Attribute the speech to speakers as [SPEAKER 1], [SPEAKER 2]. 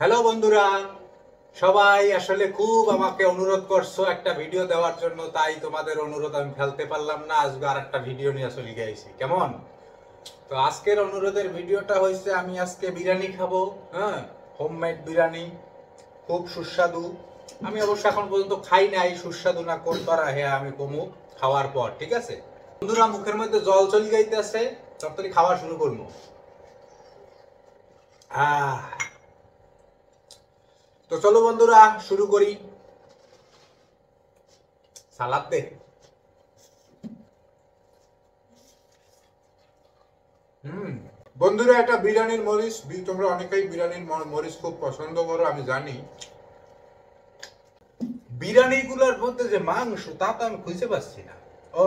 [SPEAKER 1] Hello বন্ধুরা, সবাই আসলে খুব আমাকে অনুরোধ করছো একটা ভিডিও দেওয়ার জন্য, তাই তোমাদের অনুরোধ আমি ফেলতে পারলাম না। আজকে আর একটা ভিডিও নিয়ে চলে গেছি। কেমন? তো আজকের অনুরোধের ভিডিওটা হয়েছে, আমি আজকে বিরিয়ানি খাবো। হ্যাঁ, হোমমেড বিরিয়ানি, খুব সুস্বাদু। আমি অবশ্য এখন পর্যন্ত খাই নাই, সুস্বাদু না কোন পারা হ্যাঁ আমি কমু খাওয়ার পর। ঠিক আছে বন্ধুরা, মুখের মধ্যে জল চলে যাইতেছে, তখনই খাওয়া শুরু করবো। আহ তো চলো বন্ধুরা, শুরু করি। সালাদ দে। হুম। বন্ধুরা, এটা বিরিয়ানির মরিচ। তোমরা অনেকেই বিরিয়ানির মরিচ খুব পছন্দ করো, আমি জানি। বিরিয়ানি গুলোর মধ্যে যে মাংস, তা তো আমি খুঁজে পাচ্ছি না। ও,